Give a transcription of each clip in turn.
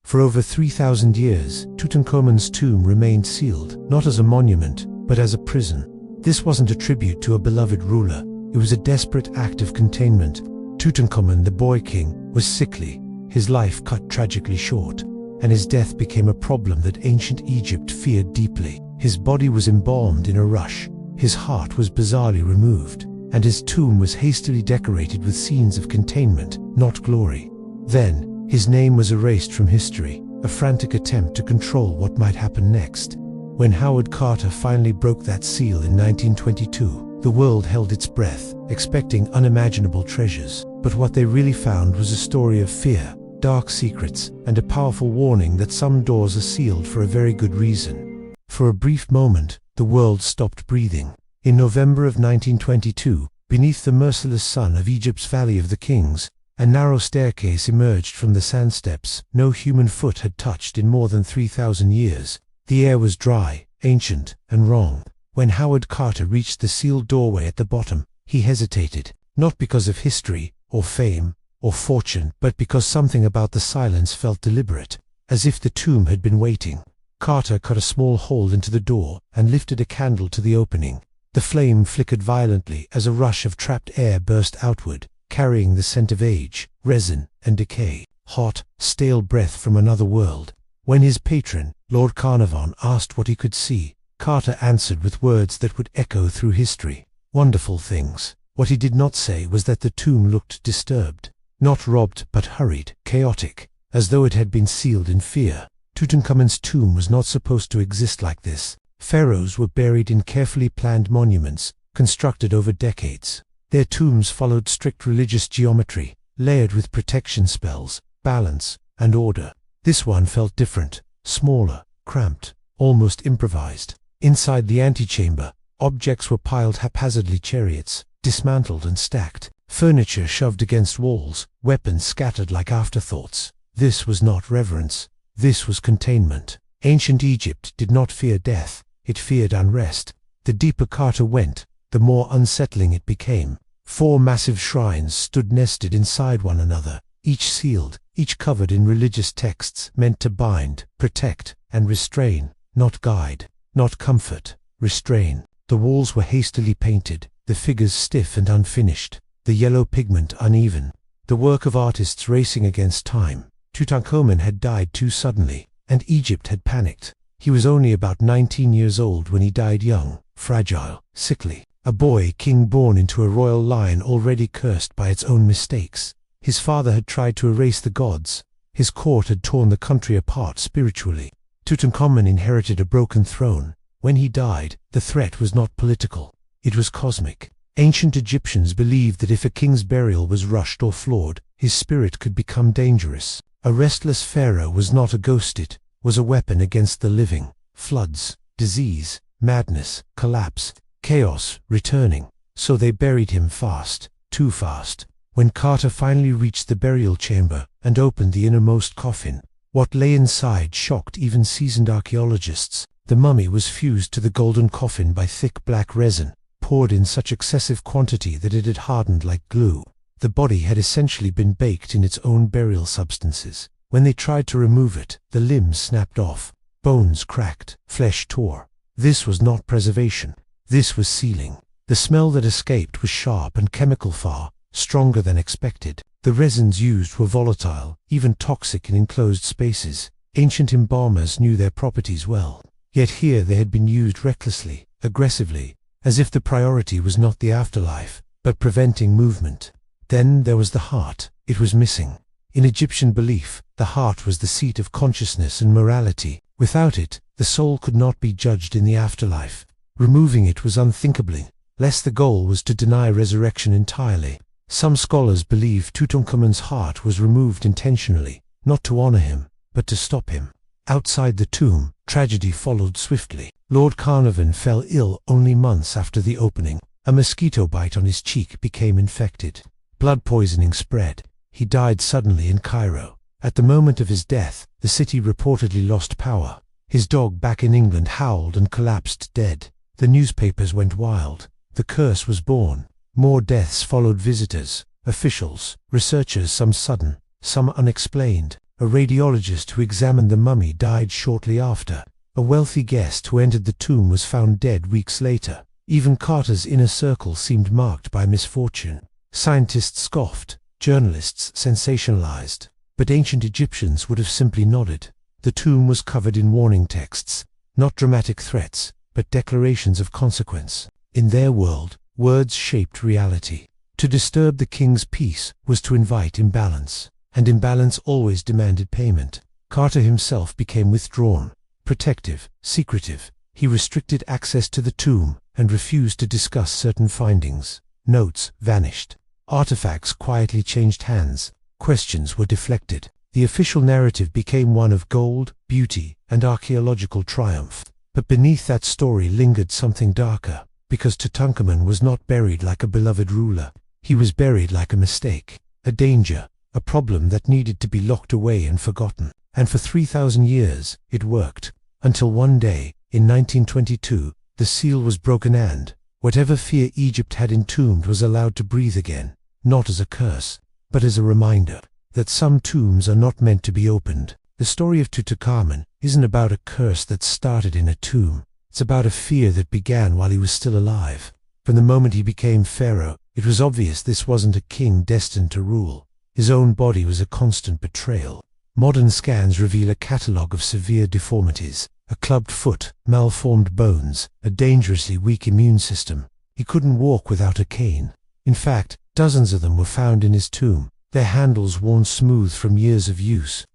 For over 3,000 years, Tutankhamun's tomb remained sealed, not as a monument, but as a prison. This wasn't a tribute to a beloved ruler, it was a desperate act of containment. Tutankhamun, the boy king, was sickly, his life cut tragically short, and his death became a problem that ancient Egypt feared deeply. His body was embalmed in a rush, his heart was bizarrely removed, and his tomb was hastily decorated with scenes of containment, not glory. Then, his name was erased from history, a frantic attempt to control what might happen next. When Howard Carter finally broke that seal in 1922, the world held its breath, expecting unimaginable treasures. But what they really found was a story of fear, dark secrets, and a powerful warning that some doors are sealed for a very good reason. For a brief moment, the world stopped breathing. In November of 1922, beneath the merciless sun of Egypt's Valley of the Kings, a narrow staircase emerged from the sand steps no human foot had touched in more than 3,000 years. The air was dry, ancient, and wrong. When Howard Carter reached the sealed doorway at the bottom, he hesitated, not because of history, or fame, or fortune, but because something about the silence felt deliberate, as if the tomb had been waiting. Carter cut a small hole into the door and lifted a candle to the opening. The flame flickered violently as a rush of trapped air burst outward, carrying the scent of age, resin, and decay, hot, stale breath from another world. When his patron, Lord Carnarvon, asked what he could see, Carter answered with words that would echo through history. Wonderful things. What he did not say was that the tomb looked disturbed. Not robbed, but hurried, chaotic, as though it had been sealed in fear. Tutankhamun's tomb was not supposed to exist like this. Pharaohs were buried in carefully planned monuments, constructed over decades. Their tombs followed strict religious geometry, layered with protection spells, balance, and order. This one felt different, smaller, cramped, almost improvised. Inside the antechamber, objects were piled haphazardly: chariots, dismantled and stacked, furniture shoved against walls, weapons scattered like afterthoughts. This was not reverence, this was containment. Ancient Egypt did not fear death, it feared unrest. The deeper Carter went, the more unsettling it became. 4 massive shrines stood nested inside one another, each sealed, each covered in religious texts meant to bind, protect, and restrain, not guide, not comfort, restrain. The walls were hastily painted, the figures stiff and unfinished, the yellow pigment uneven, the work of artists racing against time. Tutankhamun had died too suddenly, and Egypt had panicked. He was only about 19 years old when he died, young, fragile, sickly, a boy king born into a royal line already cursed by its own mistakes. His father had tried to erase the gods. His court had torn the country apart spiritually. Tutankhamun inherited a broken throne. When he died, the threat was not political. It was cosmic. Ancient Egyptians believed that if a king's burial was rushed or flawed, his spirit could become dangerous. A restless pharaoh was not a ghost, it was a weapon against the living. Floods, disease, madness, collapse, chaos returning. So they buried him fast, too fast. When Carter finally reached the burial chamber and opened the innermost coffin, what lay inside shocked even seasoned archaeologists. The mummy was fused to the golden coffin by thick black resin, poured in such excessive quantity that it had hardened like glue. The body had essentially been baked in its own burial substances. When they tried to remove it, the limbs snapped off, bones cracked, flesh tore. This was not preservation. This was sealing. The smell that escaped was sharp and chemical, far stronger than expected. The resins used were volatile, even toxic in enclosed spaces. Ancient embalmers knew their properties well. Yet here they had been used recklessly, aggressively, as if the priority was not the afterlife, but preventing movement. Then there was the heart. It was missing. In Egyptian belief, the heart was the seat of consciousness and morality. Without it, the soul could not be judged in the afterlife. Removing it was unthinkable, lest the goal was to deny resurrection entirely. Some scholars believe Tutankhamun's heart was removed intentionally, not to honor him, but to stop him. Outside the tomb, tragedy followed swiftly. Lord Carnarvon fell ill only months after the opening. A mosquito bite on his cheek became infected. Blood poisoning spread. He died suddenly in Cairo. At the moment of his death, the city reportedly lost power. His dog back in England howled and collapsed dead. The newspapers went wild. The curse was born. More deaths followed: visitors, officials, researchers, some sudden, some unexplained. A radiologist who examined the mummy died shortly after. A wealthy guest who entered the tomb was found dead weeks later. Even Carter's inner circle seemed marked by misfortune. Scientists scoffed, journalists sensationalized, but ancient Egyptians would have simply nodded. The tomb was covered in warning texts, not dramatic threats, but declarations of consequence. In their world, words shaped reality. To disturb the king's peace was to invite imbalance, and imbalance always demanded payment. Carter himself became withdrawn, protective, secretive. He restricted access to the tomb and refused to discuss certain findings. Notes vanished. Artifacts quietly changed hands. Questions were deflected. The official narrative became one of gold, beauty, and archaeological triumph. But beneath that story lingered something darker, because Tutankhamun was not buried like a beloved ruler. He was buried like a mistake, a danger, a problem that needed to be locked away and forgotten. And for 3,000 years, it worked. Until one day, in 1922, the seal was broken and whatever fear Egypt had entombed was allowed to breathe again, not as a curse, but as a reminder that some tombs are not meant to be opened. The story of Tutankhamun isn't about a curse that started in a tomb. It's about a fear that began while he was still alive. From the moment he became pharaoh, it was obvious this wasn't a king destined to rule. His own body was a constant betrayal. Modern scans reveal a catalogue of severe deformities: a clubbed foot, malformed bones, a dangerously weak immune system. He couldn't walk without a cane. In fact, dozens of them were found in his tomb, their handles worn smooth from years of use.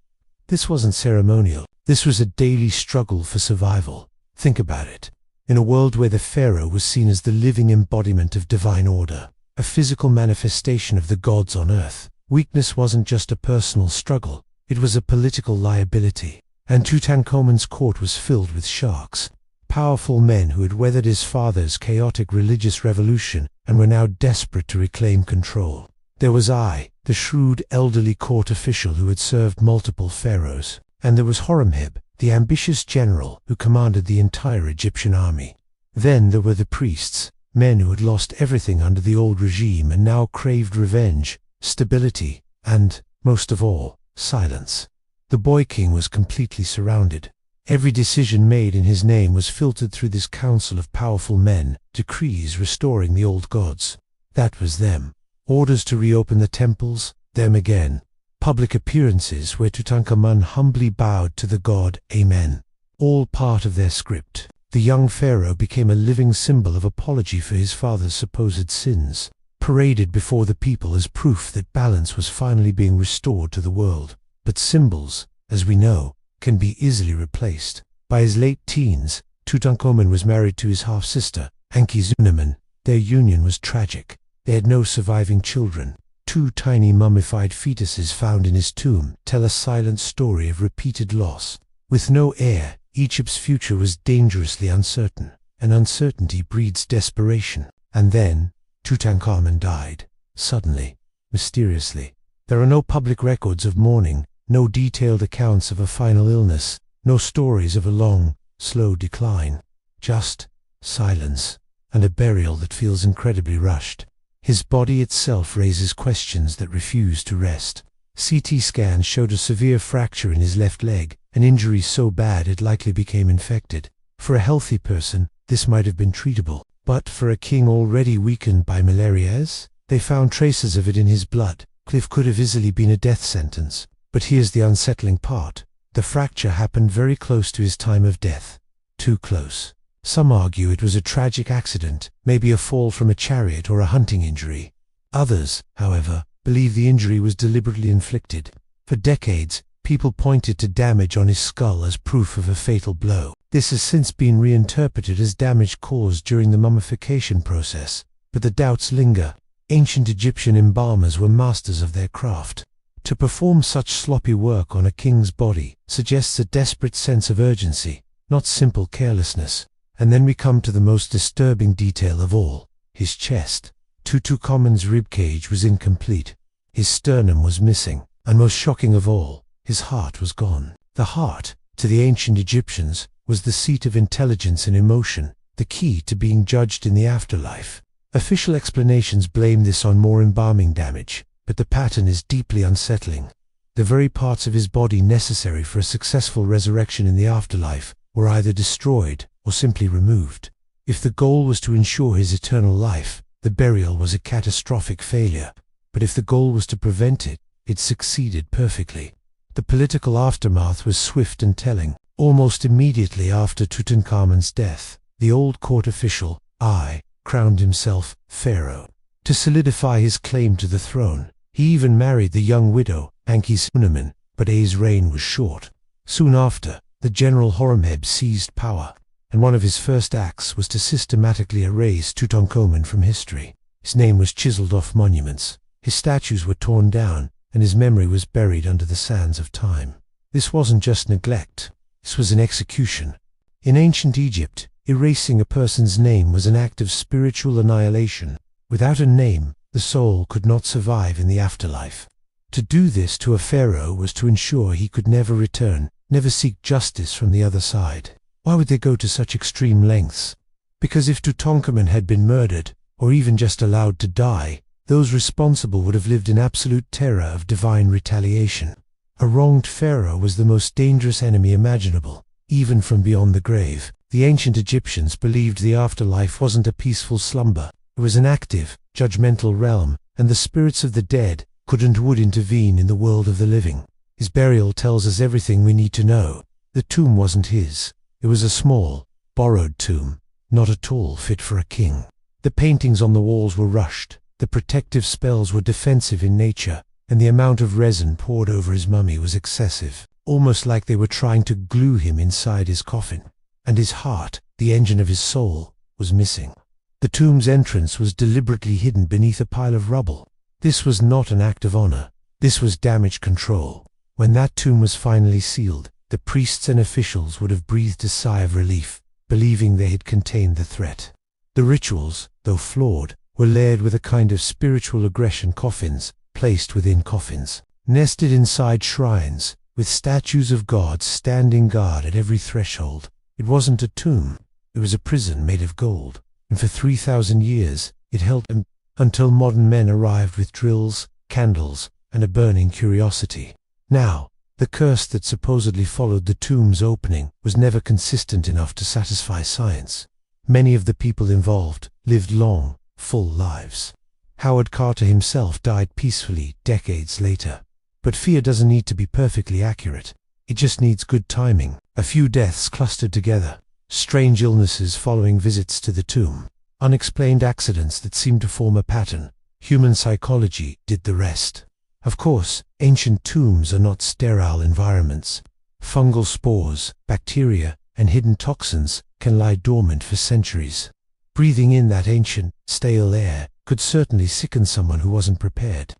This wasn't ceremonial. This was a daily struggle for survival. Think about it. In a world where the pharaoh was seen as the living embodiment of divine order, a physical manifestation of the gods on earth, weakness wasn't just a personal struggle, it was a political liability. And Tutankhamun's court was filled with sharks, powerful men who had weathered his father's chaotic religious revolution and were now desperate to reclaim control. There was the shrewd elderly court official who had served multiple pharaohs, and there was Horemheb, the ambitious general who commanded the entire Egyptian army. Then there were the priests, men who had lost everything under the old regime and now craved revenge, stability, and, most of all, silence. The boy king was completely surrounded. Every decision made in his name was filtered through this council of powerful men, decrees restoring the old gods. That was them. Orders to reopen the temples, them again. Public appearances where Tutankhamun humbly bowed to the god, Amen. All part of their script. The young pharaoh became a living symbol of apology for his father's supposed sins, paraded before the people as proof that balance was finally being restored to the world. But symbols, as we know, can be easily replaced. By his late teens, Tutankhamun was married to his half-sister, Ankhesenamun. Their union was tragic. They had no surviving children. 2 tiny mummified fetuses found in his tomb tell a silent story of repeated loss. With no heir, Egypt's future was dangerously uncertain, and uncertainty breeds desperation. And then, Tutankhamun died. Suddenly, mysteriously. There are no public records of mourning, no detailed accounts of a final illness, no stories of a long, slow decline. Just silence, and a burial that feels incredibly rushed. His body itself raises questions that refuse to rest. CT scans showed a severe fracture in his left leg, an injury so bad it likely became infected. For a healthy person, this might have been treatable. But for a king already weakened by malarias, they found traces of it in his blood. Cliff could have easily been a death sentence. But here's the unsettling part. The fracture happened very close to his time of death. Too close. Some argue it was a tragic accident, maybe a fall from a chariot or a hunting injury. Others, however, believe the injury was deliberately inflicted. For decades, people pointed to damage on his skull as proof of a fatal blow. This has since been reinterpreted as damage caused during the mummification process, but the doubts linger. Ancient Egyptian embalmers were masters of their craft. To perform such sloppy work on a king's body suggests a desperate sense of urgency, not simple carelessness. And then we come to the most disturbing detail of all: his chest. Tutankhamun's ribcage was incomplete. His sternum was missing, and most shocking of all, his heart was gone. The heart, to the ancient Egyptians, was the seat of intelligence and emotion, the key to being judged in the afterlife. Official explanations blame this on more embalming damage, but the pattern is deeply unsettling. The very parts of his body necessary for a successful resurrection in the afterlife were either destroyed or simply removed. If the goal was to ensure his eternal life, the burial was a catastrophic failure. But if the goal was to prevent it, it succeeded perfectly. The political aftermath was swift and telling. Almost immediately after Tutankhamun's death, the old court official, Ai, crowned himself pharaoh. To solidify his claim to the throne, he even married the young widow, Ankhesenamun, but Ai's reign was short. Soon after, the general Horemheb seized power, and one of his first acts was to systematically erase Tutankhamun from history. His name was chiseled off monuments, his statues were torn down, and his memory was buried under the sands of time. This wasn't just neglect, this was an execution. In ancient Egypt, erasing a person's name was an act of spiritual annihilation. Without a name, the soul could not survive in the afterlife. To do this to a pharaoh was to ensure he could never return, never seek justice from the other side. Why would they go to such extreme lengths? Because if Tutankhamun had been murdered, or even just allowed to die, those responsible would have lived in absolute terror of divine retaliation. A wronged pharaoh was the most dangerous enemy imaginable, even from beyond the grave. The ancient Egyptians believed the afterlife wasn't a peaceful slumber. It was an active, judgmental realm, and the spirits of the dead could and would intervene in the world of the living. His burial tells us everything we need to know. The tomb wasn't his. It was a small, borrowed tomb, not at all fit for a king. The paintings on the walls were rushed, the protective spells were defensive in nature, and the amount of resin poured over his mummy was excessive, almost like they were trying to glue him inside his coffin. And his heart, the engine of his soul, was missing. The tomb's entrance was deliberately hidden beneath a pile of rubble. This was not an act of honor. This was damage control. When that tomb was finally sealed, the priests and officials would have breathed a sigh of relief, believing they had contained the threat. The rituals, though flawed, were layered with a kind of spiritual aggression. Coffins, placed within coffins, nested inside shrines, with statues of gods standing guard at every threshold. It wasn't a tomb, it was a prison made of gold, and for 3,000 years it held them until modern men arrived with drills, candles, and a burning curiosity. Now, the curse that supposedly followed the tomb's opening was never consistent enough to satisfy science. Many of the people involved lived long, full lives. Howard Carter himself died peacefully decades later. But fear doesn't need to be perfectly accurate. It just needs good timing. A few deaths clustered together, strange illnesses following visits to the tomb, unexplained accidents that seemed to form a pattern. Human psychology did the rest. Of course, ancient tombs are not sterile environments. Fungal spores, bacteria, and hidden toxins can lie dormant for centuries. Breathing in that ancient, stale air could certainly sicken someone who wasn't prepared.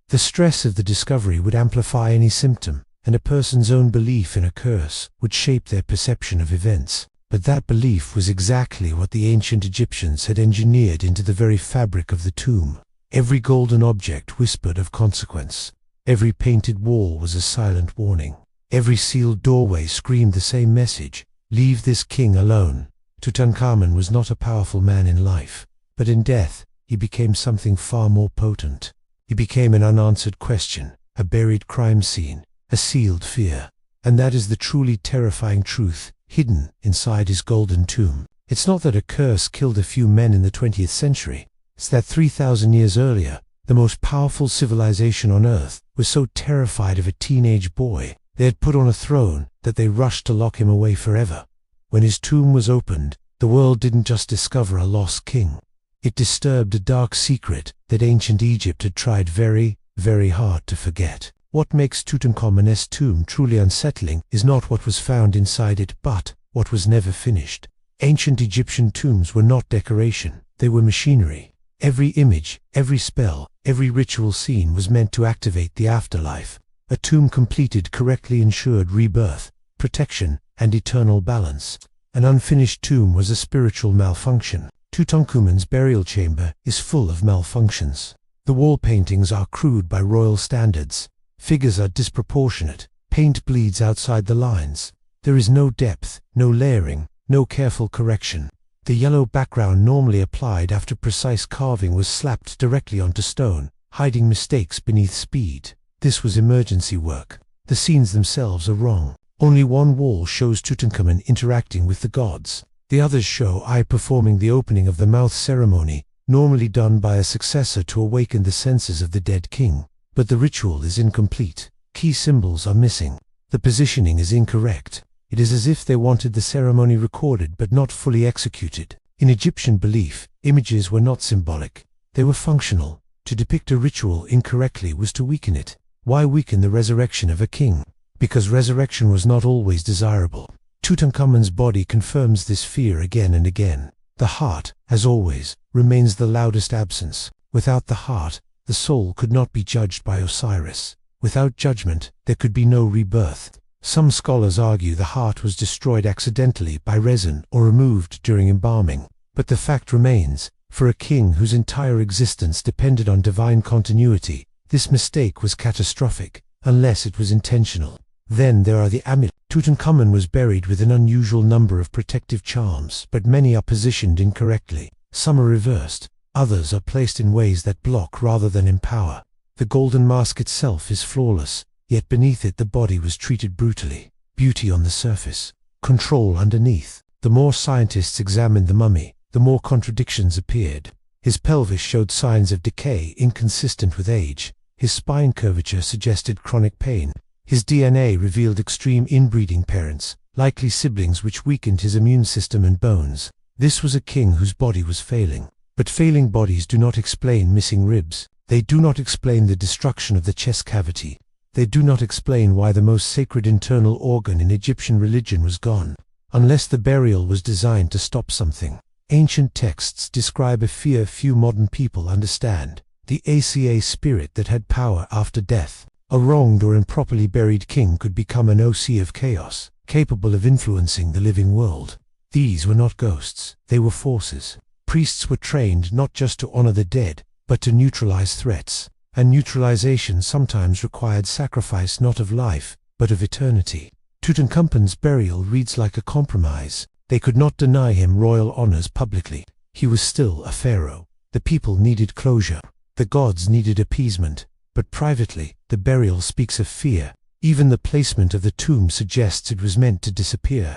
The stress of the discovery would amplify any symptom, and a person's own belief in a curse would shape their perception of events. But that belief was exactly what the ancient Egyptians had engineered into the very fabric of the tomb. Every golden object whispered of consequence. Every painted wall was a silent warning. Every sealed doorway screamed the same message: leave this king alone. Tutankhamun was not a powerful man in life, but in death he became something far more potent. He became an unanswered question, a buried crime scene, a sealed fear. And that is the truly terrifying truth hidden inside his golden tomb. It's not that a curse killed a few men in the 20th century. It's that 3,000 years earlier, the most powerful civilization on Earth was so terrified of a teenage boy they had put on a throne that they rushed to lock him away forever. When his tomb was opened, the world didn't just discover a lost king. It disturbed a dark secret that ancient Egypt had tried very, very hard to forget. What makes Tutankhamun's tomb truly unsettling is not what was found inside it, but what was never finished. Ancient Egyptian tombs were not decoration, they were machinery. Every image, every spell, every ritual scene was meant to activate the afterlife. A tomb completed correctly ensured rebirth, protection, and eternal balance. An unfinished tomb was a spiritual malfunction. Tutankhamun's burial chamber is full of malfunctions. The wall paintings are crude by royal standards. Figures are disproportionate. Paint bleeds outside the lines. There is no depth, no layering, no careful correction. The yellow background normally applied after precise carving was slapped directly onto stone, hiding mistakes beneath speed. This was emergency work. The scenes themselves are wrong. Only one wall shows Tutankhamun interacting with the gods. The others show Eye performing the opening of the mouth ceremony, normally done by a successor to awaken the senses of the dead king. But the ritual is incomplete. Key symbols are missing. The positioning is incorrect. It is as if they wanted the ceremony recorded but not fully executed. In Egyptian belief, images were not symbolic. They were functional. To depict a ritual incorrectly was to weaken it. Why weaken the resurrection of a king? Because resurrection was not always desirable. Tutankhamun's body confirms this fear again and again. The heart, as always, remains the loudest absence. Without the heart, the soul could not be judged by Osiris. Without judgment, there could be no rebirth. Some scholars argue the heart was destroyed accidentally by resin or removed during embalming. But the fact remains, for a king whose entire existence depended on divine continuity, this mistake was catastrophic, unless it was intentional. Then there are the amulets. Tutankhamun was buried with an unusual number of protective charms, but many are positioned incorrectly. Some are reversed, others are placed in ways that block rather than empower. The golden mask itself is flawless, yet beneath it the body was treated brutally. Beauty on the surface, control underneath. The more scientists examined the mummy, the more contradictions appeared. His pelvis showed signs of decay inconsistent with age. His spine curvature suggested chronic pain. His DNA revealed extreme inbreeding parents, likely siblings which weakened his immune system and bones. This was a king whose body was failing. But failing bodies do not explain missing ribs. They do not explain the destruction of the chest cavity. They do not explain why the most sacred internal organ in Egyptian religion was gone, unless the burial was designed to stop something. Ancient texts describe a fear few modern people understand, the ACA spirit that had power after death. A wronged or improperly buried king could become an OC of chaos, capable of influencing the living world. These were not ghosts, they were forces. Priests were trained not just to honor the dead, but to neutralize threats. And neutralization sometimes required sacrifice not of life, but of eternity. Tutankhamun's burial reads like a compromise. They could not deny him royal honors publicly. He was still a pharaoh. The people needed closure. The gods needed appeasement. But privately, the burial speaks of fear. Even the placement of the tomb suggests it was meant to disappear.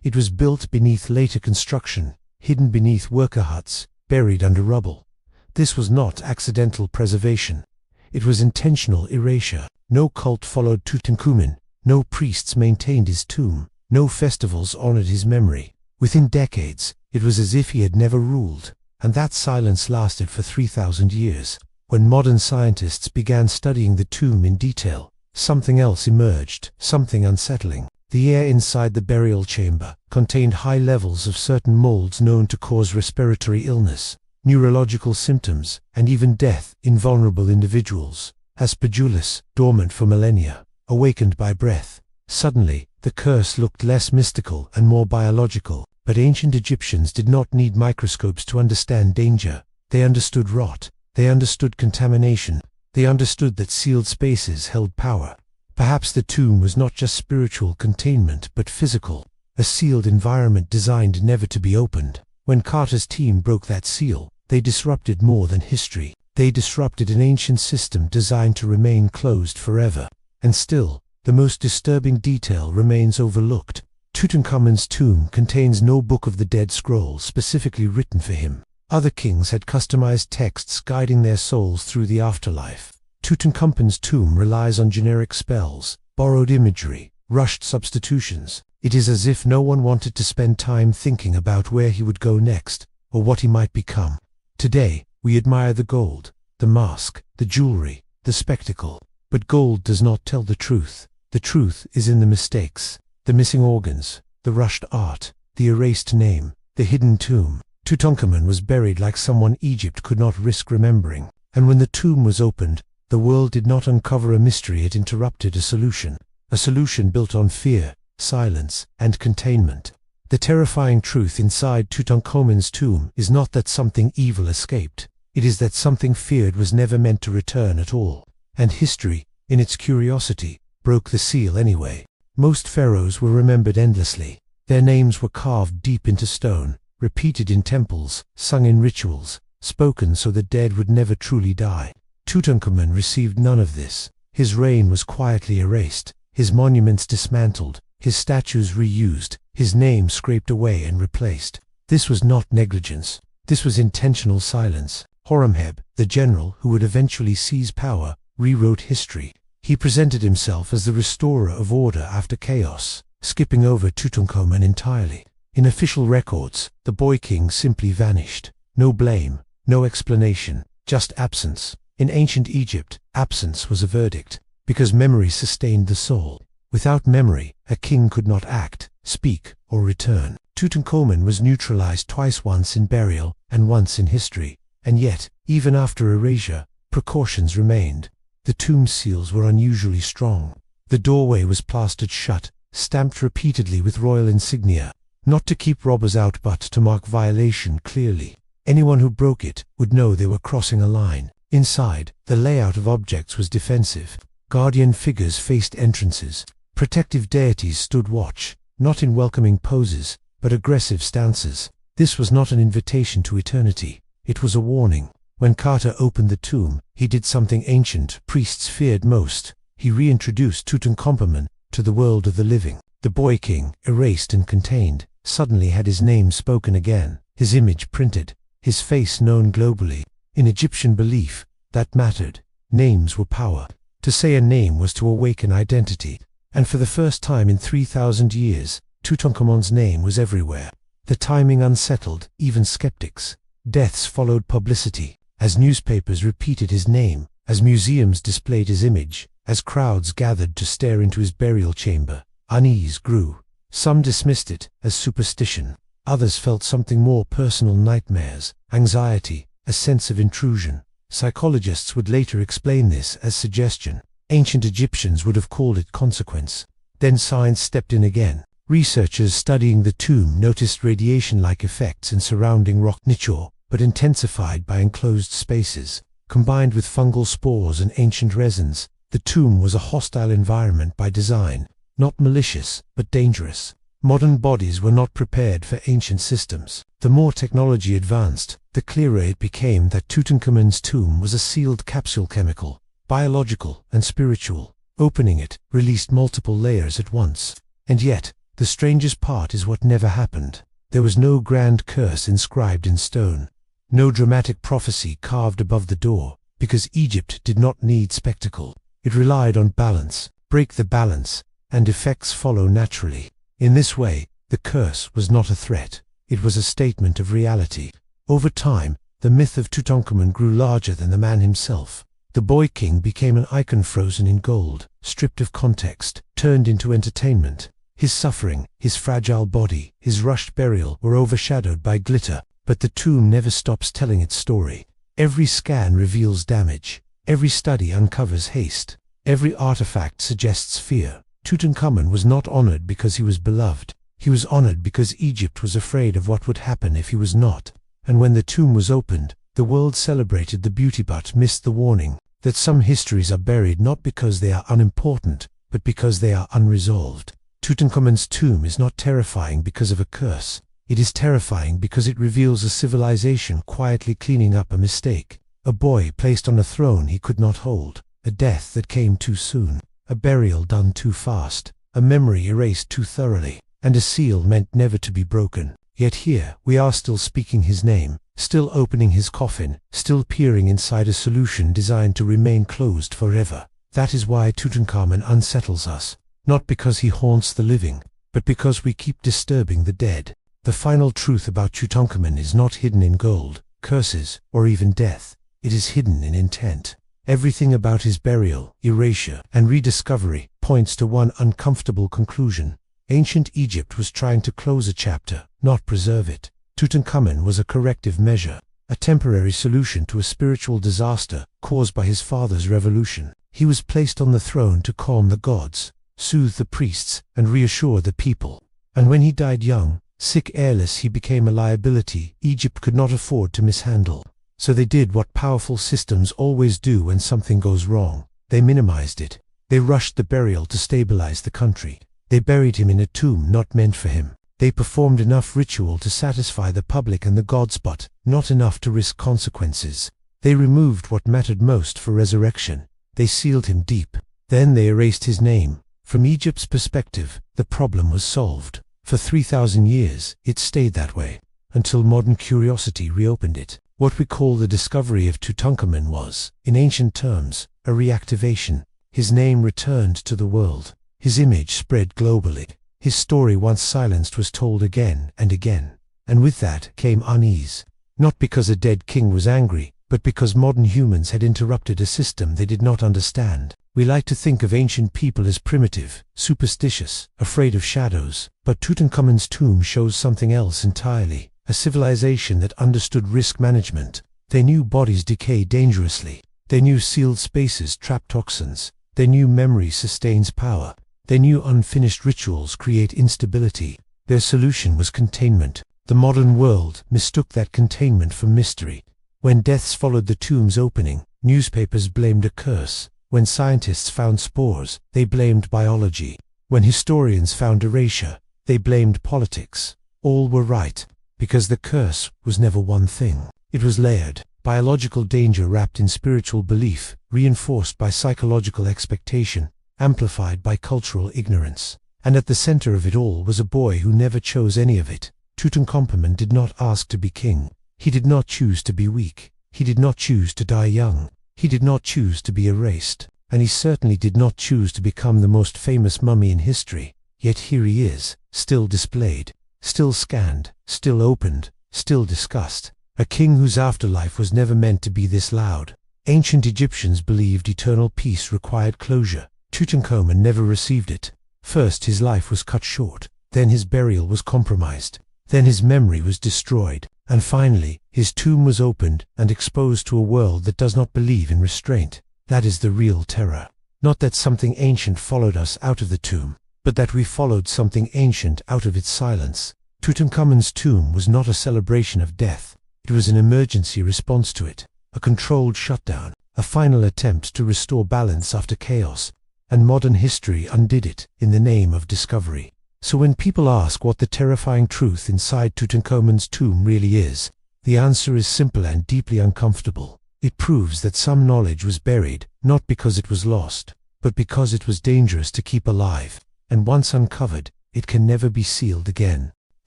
It was built beneath later construction, hidden beneath worker huts, buried under rubble. This was not accidental preservation. It was intentional erasure. No cult followed Tutankhamun. No priests maintained his tomb. No festivals honored his memory. Within decades, it was as if he had never ruled. And that silence lasted for 3,000 years. When modern scientists began studying the tomb in detail, something else emerged, something unsettling. The air inside the burial chamber contained high levels of certain molds known to cause respiratory illness, neurological symptoms, and even death in vulnerable individuals. Aspergillus, dormant for millennia, awakened by breath. Suddenly, the curse looked less mystical and more biological. But ancient Egyptians did not need microscopes to understand danger. They understood rot. They understood contamination. They understood that sealed spaces held power. Perhaps the tomb was not just spiritual containment but physical, a sealed environment designed never to be opened. When Carter's team broke that seal, they disrupted more than history. They disrupted an ancient system designed to remain closed forever. And still, the most disturbing detail remains overlooked. Tutankhamun's tomb contains no Book of the Dead scroll specifically written for him. Other kings had customized texts guiding their souls through the afterlife. Tutankhamun's tomb relies on generic spells, borrowed imagery, rushed substitutions. It is as if no one wanted to spend time thinking about where he would go next, or what he might become. Today, we admire the gold, the mask, the jewelry, the spectacle. But gold does not tell the truth. The truth is in the mistakes, the missing organs, the rushed art, the erased name, the hidden tomb. Tutankhamun was buried like someone Egypt could not risk remembering. And when the tomb was opened, the world did not uncover a mystery, it interrupted a solution. A solution built on fear, silence, and containment. The terrifying truth inside Tutankhamun's tomb is not that something evil escaped. It is that something feared was never meant to return at all. And history, in its curiosity, broke the seal anyway. Most pharaohs were remembered endlessly. Their names were carved deep into stone, repeated in temples, sung in rituals, spoken so the dead would never truly die. Tutankhamun received none of this. His reign was quietly erased, his monuments dismantled, his statues reused, his name scraped away and replaced. This was not negligence. This was intentional silence. Horemheb, the general who would eventually seize power, rewrote history. He presented himself as the restorer of order after chaos, skipping over Tutankhamun entirely. In official records, the boy king simply vanished. No blame, no explanation, just absence. In ancient Egypt, absence was a verdict, because memory sustained the soul. Without memory, a king could not act, speak, or return. Tutankhamun was neutralized twice, once in burial and once in history. And yet, even after erasure, precautions remained. The tomb seals were unusually strong. The doorway was plastered shut, stamped repeatedly with royal insignia, not to keep robbers out but to mark violation clearly. Anyone who broke it would know they were crossing a line. Inside, the layout of objects was defensive. Guardian figures faced entrances. Protective deities stood watch, not in welcoming poses, but aggressive stances. This was not an invitation to eternity. It was a warning. When Carter opened the tomb, he did something ancient priests feared most. He reintroduced Tutankhamun to the world of the living. The boy king, erased and contained, suddenly had his name spoken again, his image printed, his face known globally. In Egyptian belief, that mattered. Names were power. To say a name was to awaken identity. And for the first time in 3,000 years, Tutankhamun's name was everywhere. The timing unsettled even skeptics. Deaths followed publicity. As newspapers repeated his name, as museums displayed his image, as crowds gathered to stare into his burial chamber, unease grew. Some dismissed it as superstition. Others felt something more personal: nightmares, anxiety, a sense of intrusion. Psychologists would later explain this as suggestion. Ancient Egyptians would have called it consequence. Then science stepped in again. Researchers studying the tomb noticed radiation-like effects in surrounding rock niche, but intensified by enclosed spaces. Combined with fungal spores and ancient resins, the tomb was a hostile environment by design, not malicious, but dangerous. Modern bodies were not prepared for ancient systems. The more technology advanced, the clearer it became that Tutankhamun's tomb was a sealed capsule, chemical, biological, and spiritual. Opening it released multiple layers at once. And yet, the strangest part is what never happened. There was no grand curse inscribed in stone. No dramatic prophecy carved above the door, because Egypt did not need spectacle. It relied on balance. Break the balance, and effects follow naturally. In this way, the curse was not a threat. It was a statement of reality. Over time, the myth of Tutankhamun grew larger than the man himself. The boy king became an icon frozen in gold, stripped of context, turned into entertainment. His suffering, his fragile body, his rushed burial were overshadowed by glitter. But the tomb never stops telling its story. Every scan reveals damage. Every study uncovers haste. Every artifact suggests fear. Tutankhamun was not honored because he was beloved. He was honored because Egypt was afraid of what would happen if he was not. And when the tomb was opened, the world celebrated the beauty but missed the warning that some histories are buried not because they are unimportant, but because they are unresolved. Tutankhamun's tomb is not terrifying because of a curse. It is terrifying because it reveals a civilization quietly cleaning up a mistake. A boy placed on a throne he could not hold. A death that came too soon. A burial done too fast. A memory erased too thoroughly. And a seal meant never to be broken. Yet here we are, still speaking his name, still opening his coffin, still peering inside a solution designed to remain closed forever. That is why Tutankhamun unsettles us. Not because he haunts the living, but because we keep disturbing the dead. The final truth about Tutankhamun is not hidden in gold, curses, or even death. It is hidden in intent. Everything about his burial, erasure, and rediscovery points to one uncomfortable conclusion. Ancient Egypt was trying to close a chapter, not preserve it. Tutankhamun was a corrective measure, a temporary solution to a spiritual disaster caused by his father's revolution. He was placed on the throne to calm the gods, soothe the priests, and reassure the people. And when he died young, sick, airless, he became a liability Egypt could not afford to mishandle. So they did what powerful systems always do when something goes wrong. They minimized it. They rushed the burial to stabilize the country. They buried him in a tomb not meant for him. They performed enough ritual to satisfy the public and the gods, but not enough to risk consequences. They removed what mattered most for resurrection. They sealed him deep. Then they erased his name. From Egypt's perspective, the problem was solved. For 3,000 years, it stayed that way, until modern curiosity reopened it. What we call the discovery of Tutankhamun was, in ancient terms, a reactivation. His name returned to the world. His image spread globally. His story, once silenced, was told again and again. And with that came unease. Not because a dead king was angry, but because modern humans had interrupted a system they did not understand. We like to think of ancient people as primitive, superstitious, afraid of shadows, but Tutankhamun's tomb shows something else entirely. A civilization that understood risk management. They knew bodies decay dangerously. They knew sealed spaces trap toxins. They knew memory sustains power. They knew unfinished rituals create instability. Their solution was containment. The modern world mistook that containment for mystery. When deaths followed the tomb's opening, newspapers blamed a curse. When scientists found spores, they blamed biology. When historians found erasure, they blamed politics. All were right, because the curse was never one thing. It was layered. Biological danger wrapped in spiritual belief, reinforced by psychological expectation, amplified by cultural ignorance. And at the center of it all was a boy who never chose any of it. Tutankhamun did not ask to be king. He did not choose to be weak. He did not choose to die young. He did not choose to be erased. And he certainly did not choose to become the most famous mummy in history. Yet here he is, still displayed, still scanned, still opened, still discussed. A king whose afterlife was never meant to be this loud. Ancient Egyptians believed eternal peace required closure. Tutankhamun never received it. First his life was cut short, then his burial was compromised, then his memory was destroyed, and finally his tomb was opened and exposed to a world that does not believe in restraint. That is the real terror. Not that something ancient followed us out of the tomb, but that we followed something ancient out of its silence. Tutankhamun's tomb was not a celebration of death. It was an emergency response to it, a controlled shutdown, a final attempt to restore balance after chaos, and modern history undid it in the name of discovery. So when people ask what the terrifying truth inside Tutankhamun's tomb really is, the answer is simple and deeply uncomfortable. It proves that some knowledge was buried, not because it was lost, but because it was dangerous to keep alive, and once uncovered, it can never be sealed again.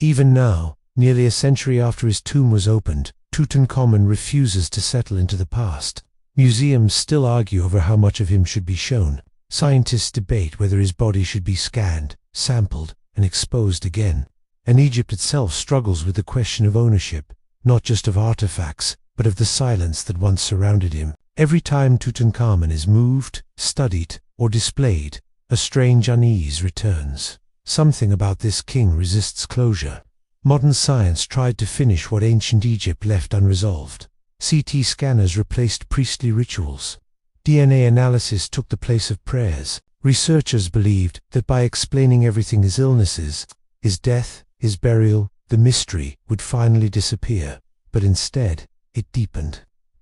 Even now, nearly a century after his tomb was opened, Tutankhamun refuses to settle into the past. Museums still argue over how much of him should be shown. Scientists debate whether his body should be scanned, sampled, and exposed again. And Egypt itself struggles with the question of ownership, not just of artifacts, but of the silence that once surrounded him. Every time Tutankhamun is moved, studied, or displayed, a strange unease returns. Something about this king resists closure. Modern science tried to finish what ancient Egypt left unresolved. CT scanners replaced priestly rituals. DNA analysis took the place of prayers. Researchers believed that by explaining everything his illnesses, his death, his burial, the mystery would finally disappear. But instead, it deepened.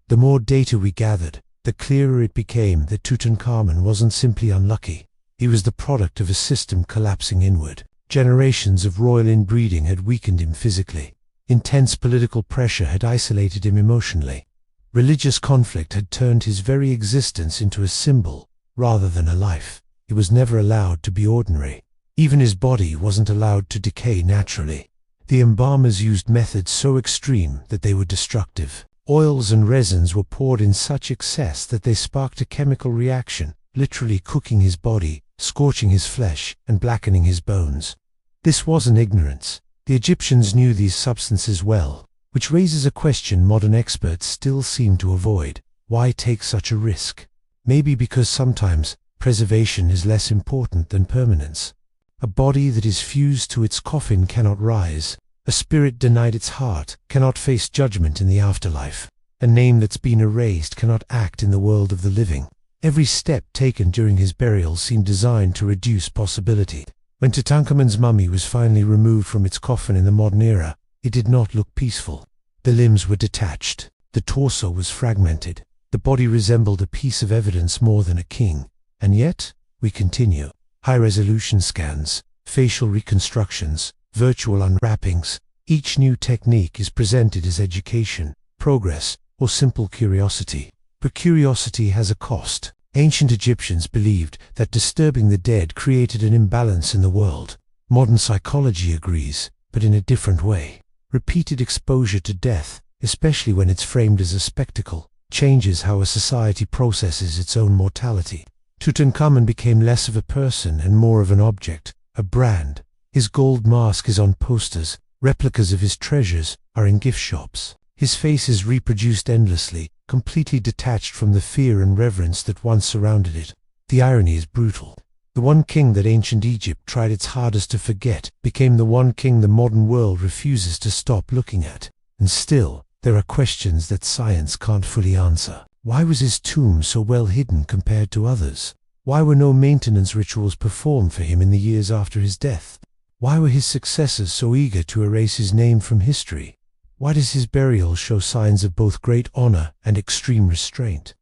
The more data we gathered, the clearer it became that Tutankhamun wasn't simply unlucky. He was the product of a system collapsing inward. Generations of royal inbreeding had weakened him physically. Intense political pressure had isolated him emotionally. Religious conflict had turned his very existence into a symbol, rather than a life. He was never allowed to be ordinary. Even his body wasn't allowed to decay naturally. The embalmers used methods so extreme that they were destructive. Oils and resins were poured in such excess that they sparked a chemical reaction, literally cooking his body, scorching his flesh, and blackening his bones. This wasn't ignorance. The Egyptians knew these substances well, which raises a question modern experts still seem to avoid. Why take such a risk? Maybe because sometimes preservation is less important than permanence. A body that is fused to its coffin cannot rise. A spirit denied its heart cannot face judgment in the afterlife. A name that's been erased cannot act in the world of the living. Every step taken during his burial seemed designed to reduce possibility. When Tutankhamun's mummy was finally removed from its coffin in the modern era, it did not look peaceful. The limbs were detached. The torso was fragmented. The body resembled a piece of evidence more than a king. And yet, we continue. High-resolution scans, facial reconstructions, virtual unwrappings. Each new technique is presented as education, progress, or simple curiosity. But curiosity has a cost. Ancient Egyptians believed that disturbing the dead created an imbalance in the world. Modern psychology agrees, but in a different way. Repeated exposure to death, especially when it's framed as a spectacle, changes how a society processes its own mortality. Tutankhamun became less of a person and more of an object, a brand. His gold mask is on posters, replicas of his treasures are in gift shops. His face is reproduced endlessly, completely detached from the fear and reverence that once surrounded it. The irony is brutal. The one king that ancient Egypt tried its hardest to forget became the one king the modern world refuses to stop looking at. And still, there are questions that science can't fully answer. Why was his tomb so well hidden compared to others? Why were no maintenance rituals performed for him in the years after his death? Why were his successors so eager to erase his name from history? Why does his burial show signs of both great honor and extreme restraint?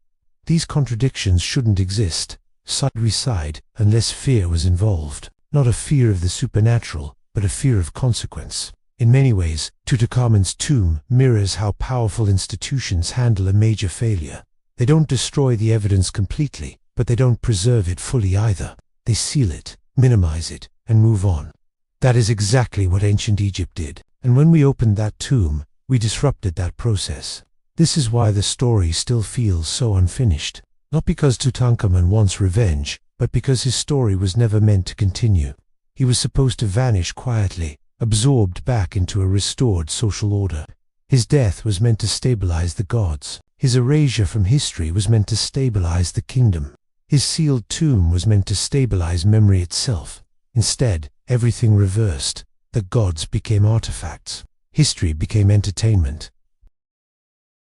These contradictions shouldn't exist, side by side, unless fear was involved. Not a fear of the supernatural, but a fear of consequence. In many ways, Tutankhamun's tomb mirrors how powerful institutions handle a major failure. They don't destroy the evidence completely, but they don't preserve it fully either. They seal it, minimize it, and move on. That is exactly what ancient Egypt did. And when we opened that tomb, we disrupted that process. This is why the story still feels so unfinished. Not because Tutankhamun wants revenge, but because his story was never meant to continue. He was supposed to vanish quietly, absorbed back into a restored social order. His death was meant to stabilize the gods. His erasure from history was meant to stabilize the kingdom. His sealed tomb was meant to stabilize memory itself. Instead, everything reversed. The gods became artifacts. History became entertainment.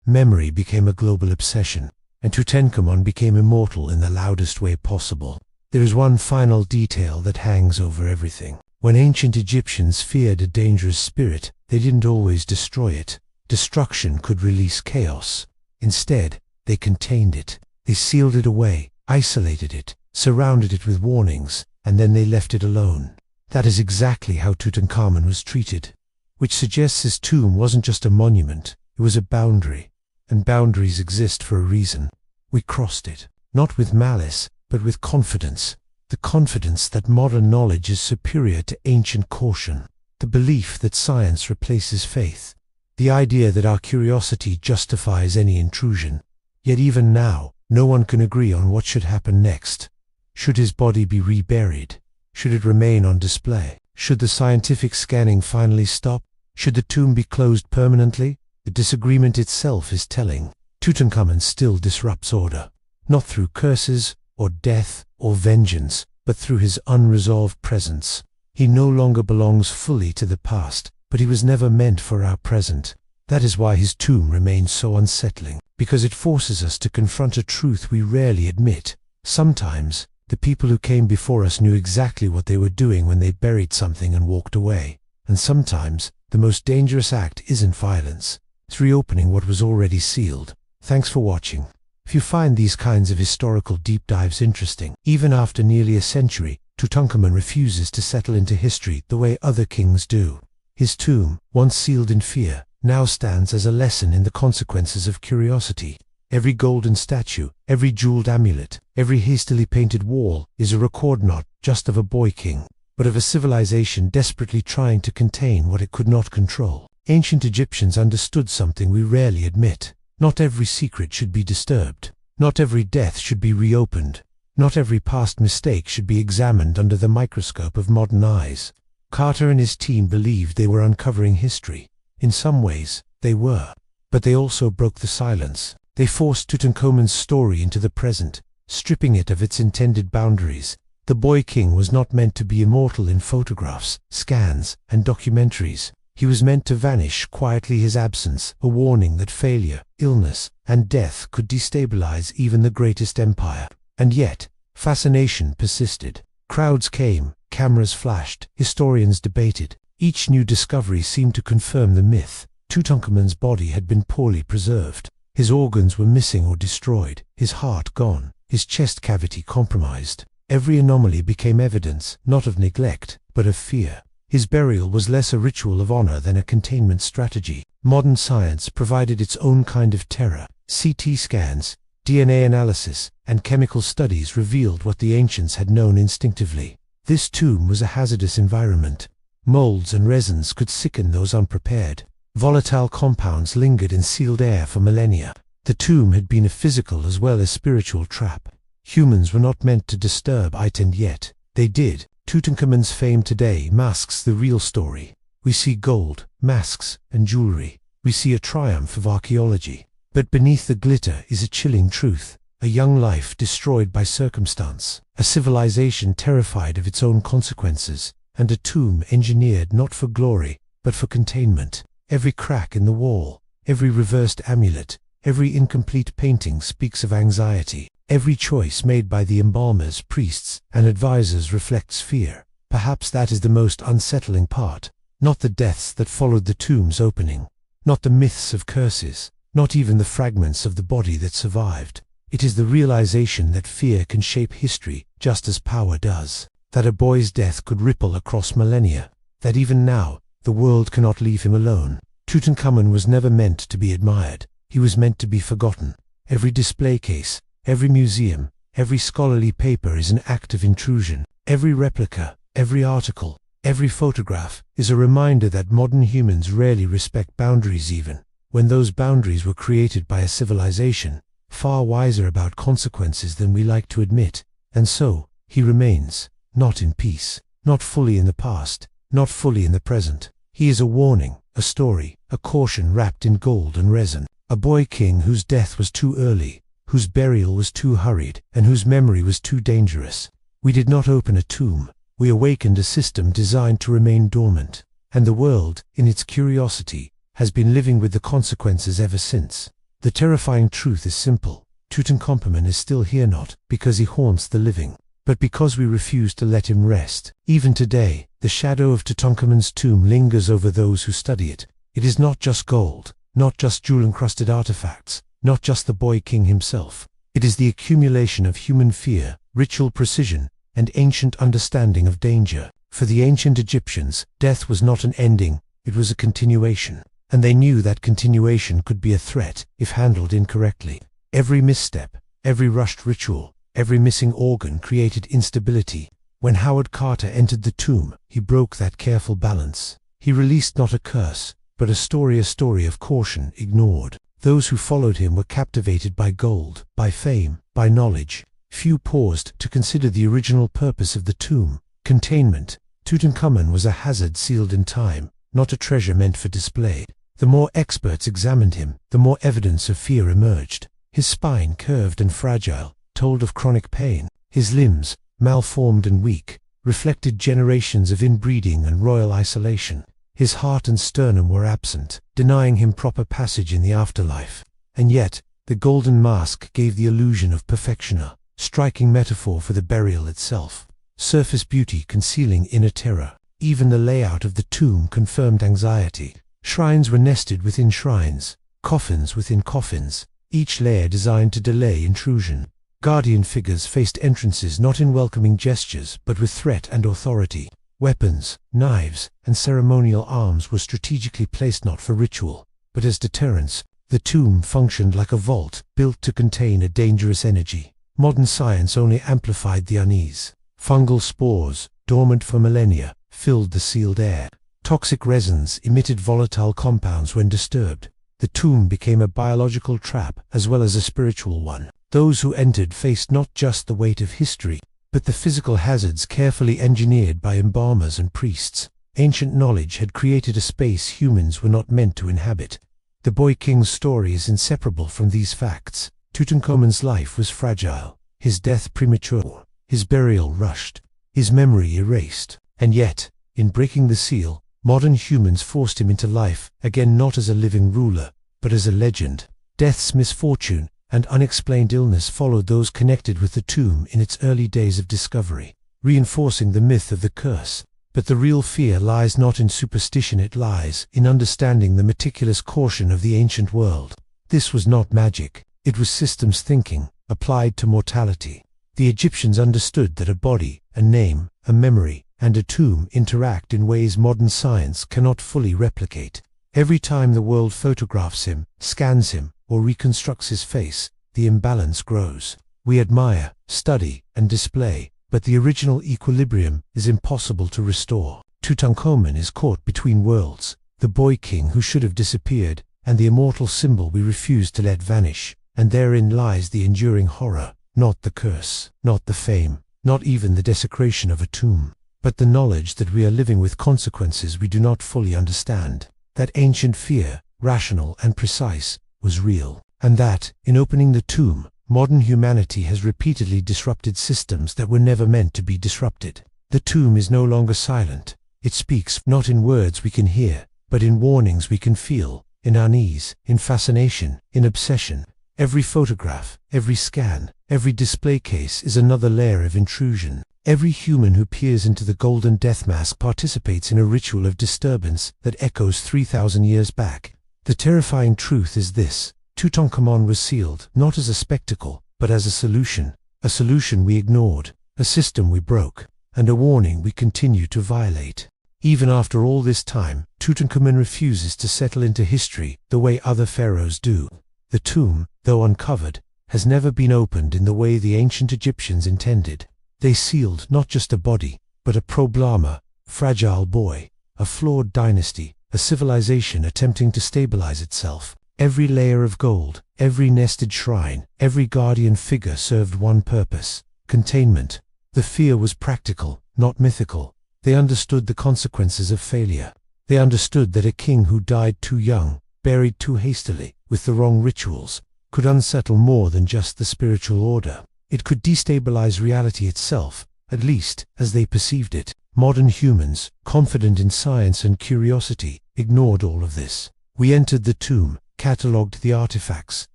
Memory became a global obsession, and Tutankhamun became immortal in the loudest way possible. There is one final detail that hangs over everything. When ancient Egyptians feared a dangerous spirit, they didn't always destroy it. Destruction could release chaos. Instead, they contained it. They sealed it away, isolated it, surrounded it with warnings, and then they left it alone. That is exactly how Tutankhamun was treated, which suggests his tomb wasn't just a monument, it was a boundary, and boundaries exist for a reason. We crossed it, not with malice, but with confidence. The confidence that modern knowledge is superior to ancient caution. The belief that science replaces faith. The idea that our curiosity justifies any intrusion. Yet even now, no one can agree on what should happen next. Should his body be reburied? Should it remain on display? Should the scientific scanning finally stop? Should the tomb be closed permanently? The disagreement itself is telling. Tutankhamun still disrupts order, not through curses, or death, or vengeance, but through his unresolved presence. He no longer belongs fully to the past, but he was never meant for our present. That is why his tomb remains so unsettling, because it forces us to confront a truth we rarely admit. Sometimes, the people who came before us knew exactly what they were doing when they buried something and walked away. And sometimes, the most dangerous act isn't violence. It's reopening what was already sealed. Thanks for watching. If you find these kinds of historical deep dives interesting, even after nearly a century, Tutankhamun refuses to settle into history the way other kings do. His tomb, once sealed in fear, now stands as a lesson in the consequences of curiosity. Every golden statue, every jeweled amulet, every hastily painted wall is a record not just of a boy king, but of a civilization desperately trying to contain what it could not control. Ancient Egyptians understood something we rarely admit. Not every secret should be disturbed. Not every death should be reopened. Not every past mistake should be examined under the microscope of modern eyes. Carter and his team believed they were uncovering history. In some ways, they were. But they also broke the silence. They forced Tutankhamun's story into the present, stripping it of its intended boundaries. The boy king was not meant to be immortal in photographs, scans, and documentaries. He was meant to vanish quietly, his absence, a warning that failure, illness, and death could destabilize even the greatest empire. And yet, fascination persisted. Crowds came, cameras flashed, historians debated. Each new discovery seemed to confirm the myth. Tutankhamun's body had been poorly preserved. His organs were missing or destroyed, his heart gone, his chest cavity compromised. Every anomaly became evidence, not of neglect, but of fear. His burial was less a ritual of honor than a containment strategy. Modern science provided its own kind of terror. CT scans, DNA analysis and chemical studies revealed what the ancients had known instinctively. This tomb was a hazardous environment. Molds and resins could sicken those unprepared. Volatile compounds lingered in sealed air for millennia. The tomb had been a physical as well as spiritual trap. Humans were not meant to disturb it, and yet they did. Tutankhamun's fame today masks the real story. We see gold, masks, and jewelry. We see a triumph of archaeology. But beneath the glitter is a chilling truth. A young life destroyed by circumstance. A civilization terrified of its own consequences. And a tomb engineered not for glory, but for containment. Every crack in the wall, every reversed amulet, every incomplete painting speaks of anxiety. Every choice made by the embalmers, priests, and advisors reflects fear. Perhaps that is the most unsettling part. Not the deaths that followed the tomb's opening. Not the myths of curses. Not even the fragments of the body that survived. It is the realization that fear can shape history just as power does. That a boy's death could ripple across millennia. That even now, the world cannot leave him alone. Tutankhamun was never meant to be admired. He was meant to be forgotten. Every display case, every museum, every scholarly paper is an act of intrusion. Every replica, every article, every photograph is a reminder that modern humans rarely respect boundaries, even when those boundaries were created by a civilization far wiser about consequences than we like to admit. And so, he remains, not in peace, not fully in the past, not fully in the present. He is a warning, a story, a caution wrapped in gold and resin. A boy king whose death was too early, whose burial was too hurried, and whose memory was too dangerous. We did not open a tomb. We awakened a system designed to remain dormant. And the world, in its curiosity, has been living with the consequences ever since. The terrifying truth is simple. Tutankhamun is still here, not because he haunts the living, but because we refuse to let him rest. Even today, the shadow of Tutankhamun's tomb lingers over those who study it. It is not just gold, not just jewel-encrusted artifacts, not just the boy king himself. It is the accumulation of human fear, ritual precision, and ancient understanding of danger. For the ancient Egyptians, death was not an ending, it was a continuation. And they knew that continuation could be a threat if handled incorrectly. Every misstep, every rushed ritual, every missing organ created instability. When Howard Carter entered the tomb, he broke that careful balance. He released not a curse, but a story of caution ignored. Those who followed him were captivated by gold, by fame, by knowledge. Few paused to consider the original purpose of the tomb: containment. Tutankhamun was a hazard sealed in time, not a treasure meant for display. The more experts examined him, the more evidence of fear emerged. His spine, curved and fragile, told of chronic pain. His limbs, malformed and weak, reflected generations of inbreeding and royal isolation. His heart and sternum were absent, denying him proper passage in the afterlife. And yet, the golden mask gave the illusion of perfection, a striking metaphor for the burial itself. Surface beauty concealing inner terror. Even the layout of the tomb confirmed anxiety. Shrines were nested within shrines, coffins within coffins, each layer designed to delay intrusion. Guardian figures faced entrances not in welcoming gestures but with threat and authority. Weapons, knives, and ceremonial arms were strategically placed not for ritual, but as deterrence. The tomb functioned like a vault built to contain a dangerous energy. Modern science only amplified the unease. Fungal spores, dormant for millennia, filled the sealed air. Toxic resins emitted volatile compounds when disturbed. The tomb became a biological trap as well as a spiritual one. Those who entered faced not just the weight of history, but the physical hazards carefully engineered by embalmers and priests. Ancient knowledge had created a space humans were not meant to inhabit. The boy king's story is inseparable from these facts. Tutankhamun's life was fragile, his death premature, his burial rushed, his memory erased. And yet, in breaking the seal, modern humans forced him into life, again not as a living ruler, but as a legend. Death's misfortune and unexplained illness followed those connected with the tomb in its early days of discovery, reinforcing the myth of the curse. But the real fear lies not in superstition, it lies in understanding the meticulous caution of the ancient world. This was not magic, it was systems thinking, applied to mortality. The Egyptians understood that a body, a name, a memory, and a tomb interact in ways modern science cannot fully replicate. Every time the world photographs him, scans him, or reconstructs his face, the the imbalance grows. We admire, study, and display, but the original equilibrium is impossible to restore. Tutankhamun is caught between worlds, the boy king who should have disappeared, and the immortal symbol we refuse to let vanish, and therein lies the enduring horror, not the curse, not the fame, not even the desecration of a tomb, but the knowledge that we are living with consequences we do not fully understand, that ancient fear, rational and precise, was real, and that, in opening the tomb, modern humanity has repeatedly disrupted systems that were never meant to be disrupted. The tomb is no longer silent. It speaks not in words we can hear, but in warnings we can feel, in unease, in fascination, in obsession. Every photograph, every scan, every display case is another layer of intrusion. Every human who peers into the golden death mask participates in a ritual of disturbance that echoes 3,000 years back. The terrifying truth is this: Tutankhamun was sealed, not as a spectacle, but as a solution we ignored, a system we broke, and a warning we continue to violate. Even after all this time, Tutankhamun refuses to settle into history the way other pharaohs do. The tomb, though uncovered, has never been opened in the way the ancient Egyptians intended. They sealed not just a body, but a problema, fragile boy, a flawed dynasty, a civilization attempting to stabilize itself. Every layer of gold, every nested shrine, every guardian figure served one purpose: containment. The fear was practical, not mythical. They understood the consequences of failure. They understood that a king who died too young, buried too hastily, with the wrong rituals, could unsettle more than just the spiritual order. It could destabilize reality itself, at least as they perceived it. Modern humans, confident in science and curiosity, ignored all of this. We entered the tomb, catalogued the artifacts,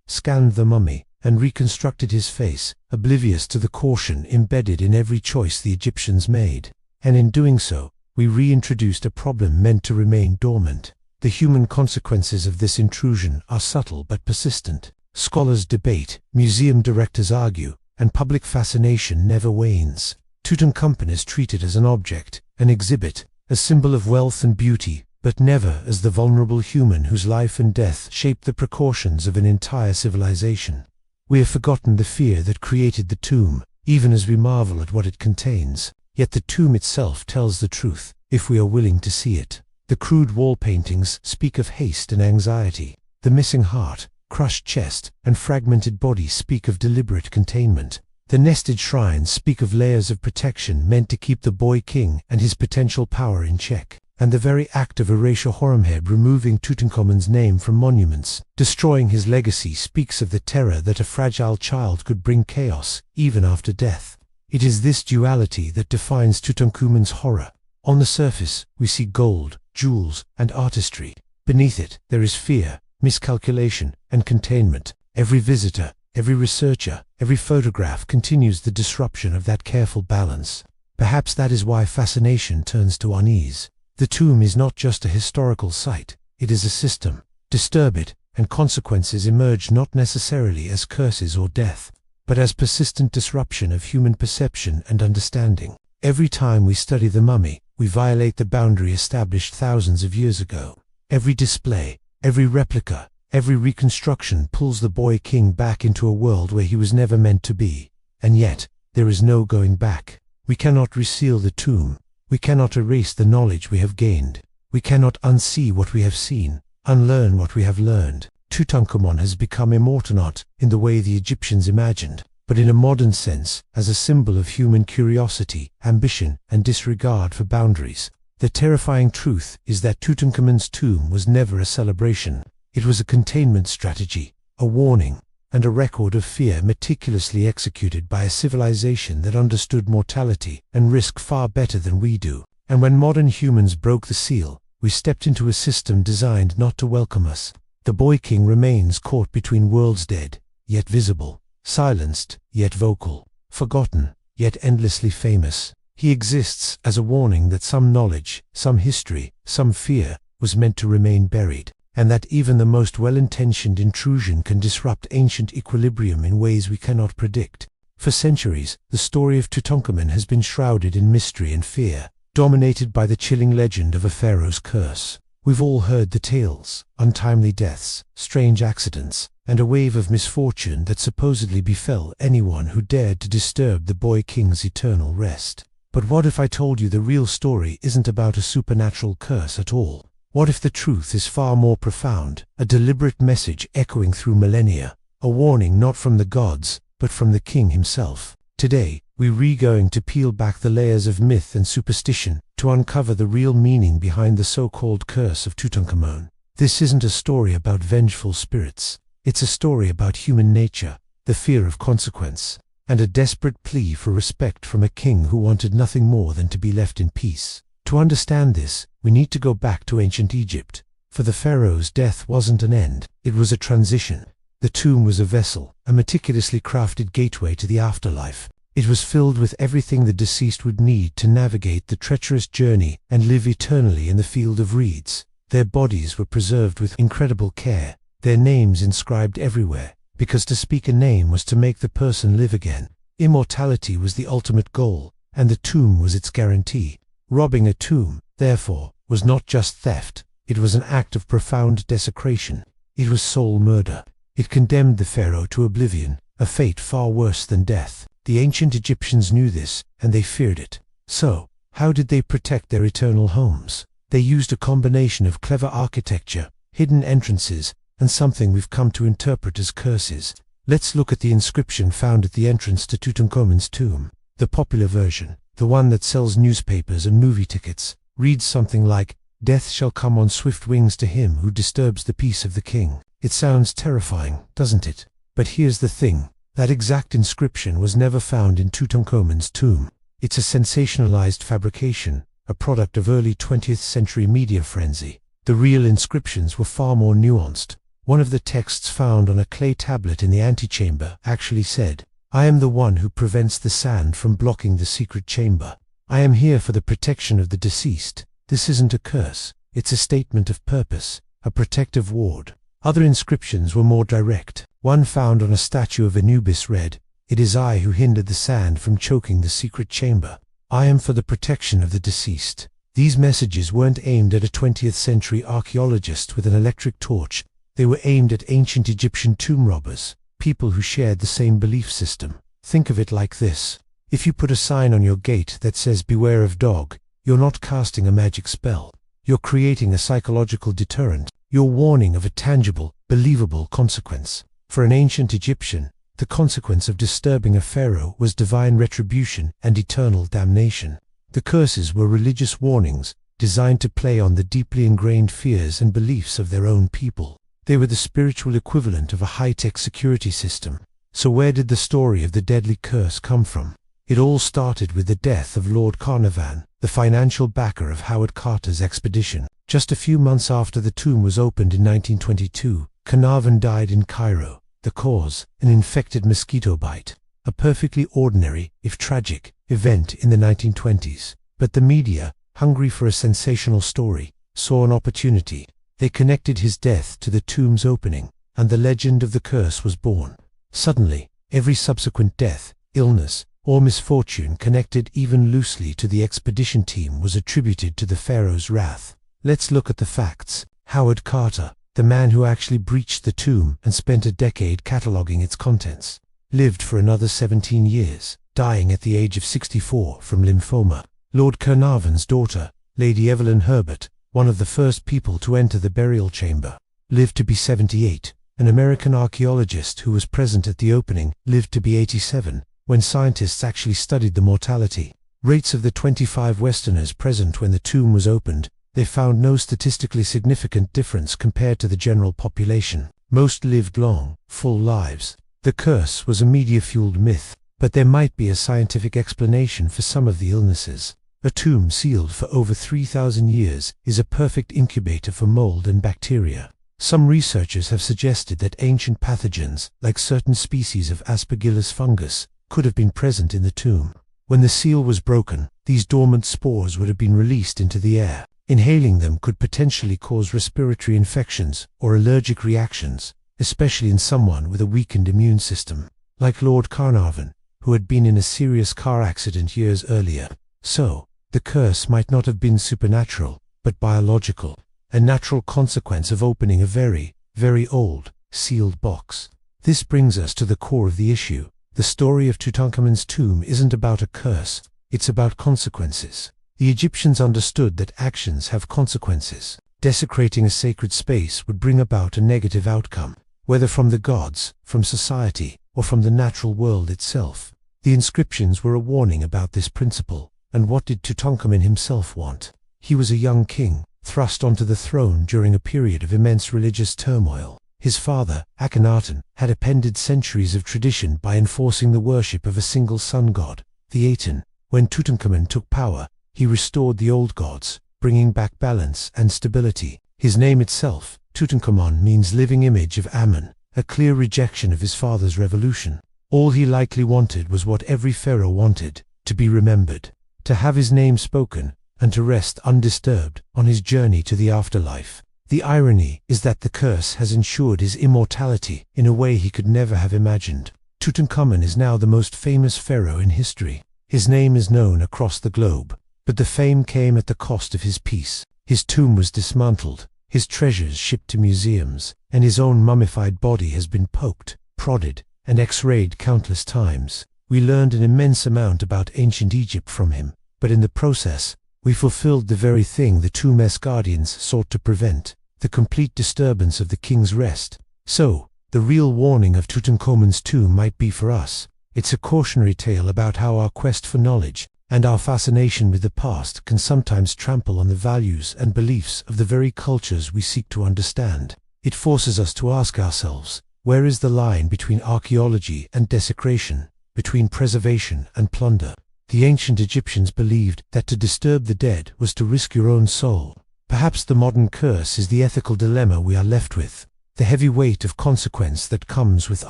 scanned the mummy, and reconstructed his face, oblivious to the caution embedded in every choice the Egyptians made. And in doing so, we reintroduced a problem meant to remain dormant. The human consequences of this intrusion are subtle but persistent. Scholars debate, museum directors argue, and public fascination never wanes. Tutankhamun is treated as an object, an exhibit, a symbol of wealth and beauty, but never as the vulnerable human whose life and death shaped the precautions of an entire civilization. We have forgotten the fear that created the tomb, even as we marvel at what it contains. Yet the tomb itself tells the truth, if we are willing to see it. The crude wall paintings speak of haste and anxiety. The missing heart, crushed chest, and fragmented body speak of deliberate containment. The nested shrines speak of layers of protection meant to keep the boy king and his potential power in check. And the very act of erasure Horemheb removing Tutankhamun's name from monuments, destroying his legacy, speaks of the terror that a fragile child could bring chaos, even after death. It is this duality that defines Tutankhamun's horror. On the surface, we see gold, jewels, and artistry. Beneath it, there is fear, miscalculation, and containment. Every visitor, every researcher, every photograph continues the disruption of that careful balance. Perhaps that is why fascination turns to unease. The tomb is not just a historical site, it is a system. Disturb it, and consequences emerge not necessarily as curses or death, but as persistent disruption of human perception and understanding. Every time we study the mummy, we violate the boundary established thousands of years ago. Every display, every replica, every reconstruction pulls the boy king back into a world where he was never meant to be. And yet, there is no going back. We cannot reseal the tomb. We cannot erase the knowledge we have gained. We cannot unsee what we have seen, unlearn what we have learned. Tutankhamun has become immortal not in the way the Egyptians imagined, but in a modern sense, as a symbol of human curiosity, ambition, and disregard for boundaries. The terrifying truth is that Tutankhamun's tomb was never a celebration. It was a containment strategy, a warning, and a record of fear meticulously executed by a civilization that understood mortality and risk far better than we do. And when modern humans broke the seal, we stepped into a system designed not to welcome us. The boy king remains caught between worlds, dead, yet visible, silenced, yet vocal, forgotten, yet endlessly famous. He exists as a warning that some knowledge, some history, some fear was meant to remain buried, and that even the most well-intentioned intrusion can disrupt ancient equilibrium in ways we cannot predict. For centuries, the story of Tutankhamun has been shrouded in mystery and fear, dominated by the chilling legend of a pharaoh's curse. We've all heard the tales: untimely deaths, strange accidents, and a wave of misfortune that supposedly befell anyone who dared to disturb the boy king's eternal rest. But what if I told you the real story isn't about a supernatural curse at all? What if the truth is far more profound, a deliberate message echoing through millennia, a warning not from the gods, but from the king himself? Today, we're going to peel back the layers of myth and superstition to uncover the real meaning behind the so-called curse of Tutankhamun. This isn't a story about vengeful spirits. It's a story about human nature, the fear of consequence, and a desperate plea for respect from a king who wanted nothing more than to be left in peace. To understand this, we need to go back to ancient Egypt. For the pharaoh's death wasn't an end, it was a transition. The tomb was a vessel, a meticulously crafted gateway to the afterlife. It was filled with everything the deceased would need to navigate the treacherous journey and live eternally in the field of reeds. Their bodies were preserved with incredible care, their names inscribed everywhere, because to speak a name was to make the person live again. Immortality was the ultimate goal, and the tomb was its guarantee. Robbing a tomb, therefore, was not just theft, it was an act of profound desecration. It was soul murder. It condemned the pharaoh to oblivion, a fate far worse than death. The ancient Egyptians knew this, and they feared it. So, how did they protect their eternal homes? They used a combination of clever architecture, hidden entrances, and something we've come to interpret as curses. Let's look at the inscription found at the entrance to Tutankhamun's tomb. The popular version, the one that sells newspapers and movie tickets, reads something like, "Death shall come on swift wings to him who disturbs the peace of the king." It sounds terrifying, doesn't it? But here's the thing. That exact inscription was never found in Tutankhamun's tomb. It's a sensationalized fabrication, a product of early 20th century media frenzy. The real inscriptions were far more nuanced. One of the texts found on a clay tablet in the antechamber actually said, "I am the one who prevents the sand from blocking the secret chamber. I am here for the protection of the deceased." This isn't a curse, it's a statement of purpose, a protective ward. Other inscriptions were more direct. One found on a statue of Anubis read, "It is I who hindered the sand from choking the secret chamber. I am for the protection of the deceased." These messages weren't aimed at a 20th century archaeologist with an electric torch. They were aimed at ancient Egyptian tomb robbers, people who shared the same belief system. Think of it like this. If you put a sign on your gate that says "Beware of dog," you're not casting a magic spell. You're creating a psychological deterrent. You're warning of a tangible, believable consequence. For an ancient Egyptian, the consequence of disturbing a pharaoh was divine retribution and eternal damnation. The curses were religious warnings, designed to play on the deeply ingrained fears and beliefs of their own people. They were the spiritual equivalent of a high-tech security system. So where did the story of the deadly curse come from? It all started with the death of Lord Carnarvon, the financial backer of Howard Carter's expedition. Just a few months after the tomb was opened in 1922, Carnarvon died in Cairo. The cause, an infected mosquito bite. A perfectly ordinary, if tragic, event in the 1920s. But the media, hungry for a sensational story, saw an opportunity. They connected his death to the tomb's opening, and the legend of the curse was born. Suddenly, every subsequent death, illness, or misfortune connected even loosely to the expedition team was attributed to the pharaoh's wrath. Let's look at the facts. Howard Carter, the man who actually breached the tomb and spent a decade cataloging its contents, lived for another 17 years, dying at the age of 64 from lymphoma. Lord Carnarvon's daughter, Lady Evelyn Herbert, one of the first people to enter the burial chamber, lived to be 78. An American archaeologist who was present at the opening lived to be 87, when scientists actually studied the mortality rates of the 25 Westerners present when the tomb was opened. They found no statistically significant difference compared to the general population. Most lived long, full lives. The curse was a media-fueled myth, but there might be a scientific explanation for some of the illnesses. A tomb sealed for over 3,000 years is a perfect incubator for mold and bacteria. Some researchers have suggested that ancient pathogens, like certain species of Aspergillus fungus, could have been present in the tomb. When the seal was broken, these dormant spores would have been released into the air. Inhaling them could potentially cause respiratory infections or allergic reactions, especially in someone with a weakened immune system, like Lord Carnarvon, who had been in a serious car accident years earlier. So, the curse might not have been supernatural, but biological. a natural consequence of opening a very, very old, sealed box. This brings us to the core of the issue. The story of Tutankhamun's tomb isn't about a curse, it's about consequences. The Egyptians understood that actions have consequences. Desecrating a sacred space would bring about a negative outcome, whether from the gods, from society, or from the natural world itself. The inscriptions were a warning about this principle. And what did Tutankhamun himself want? He was a young king, thrust onto the throne during a period of immense religious turmoil. His father, Akhenaten, had appended centuries of tradition by enforcing the worship of a single sun god, the Aten. When Tutankhamun took power, he restored the old gods, bringing back balance and stability. His name itself, Tutankhamun, means living image of Amun, a clear rejection of his father's revolution. All he likely wanted was what every pharaoh wanted, to be remembered, to have his name spoken, and to rest undisturbed on his journey to the afterlife. The irony is that the curse has ensured his immortality in a way he could never have imagined. Tutankhamun is now the most famous pharaoh in history. His name is known across the globe, but the fame came at the cost of his peace. His tomb was dismantled, his treasures shipped to museums, and his own mummified body has been poked, prodded, and X-rayed countless times. We learned an immense amount about ancient Egypt from him, but in the process, we fulfilled the very thing the tomb's guardians sought to prevent, the complete disturbance of the king's rest. So, the real warning of Tutankhamun's tomb might be for us. It's a cautionary tale about how our quest for knowledge and our fascination with the past can sometimes trample on the values and beliefs of the very cultures we seek to understand. It forces us to ask ourselves, where is the line between archaeology and desecration, between preservation and plunder? The ancient Egyptians believed that to disturb the dead was to risk your own soul. Perhaps the modern curse is the ethical dilemma we are left with, the heavy weight of consequence that comes with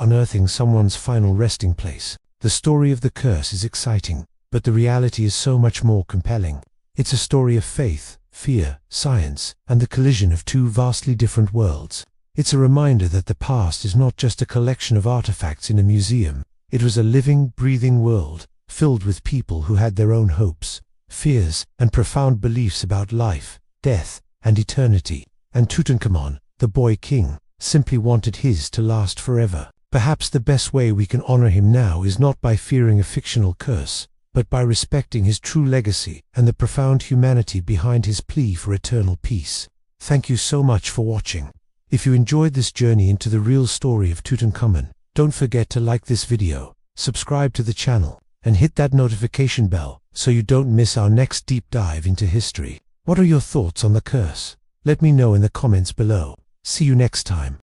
unearthing someone's final resting place. The story of the curse is exciting, but the reality is so much more compelling. It's a story of faith, fear, science, and the collision of two vastly different worlds. It's a reminder that the past is not just a collection of artifacts in a museum. It was a living, breathing world, filled with people who had their own hopes, fears, and profound beliefs about life, death, and eternity. And Tutankhamun, the boy king, simply wanted his to last forever. Perhaps the best way we can honor him now is not by fearing a fictional curse, but by respecting his true legacy and the profound humanity behind his plea for eternal peace. Thank you so much for watching. If you enjoyed this journey into the real story of Tutankhamun, don't forget to like this video, subscribe to the channel, and hit that notification bell so you don't miss our next deep dive into history. What are your thoughts on the curse? Let me know in the comments below. See you next time.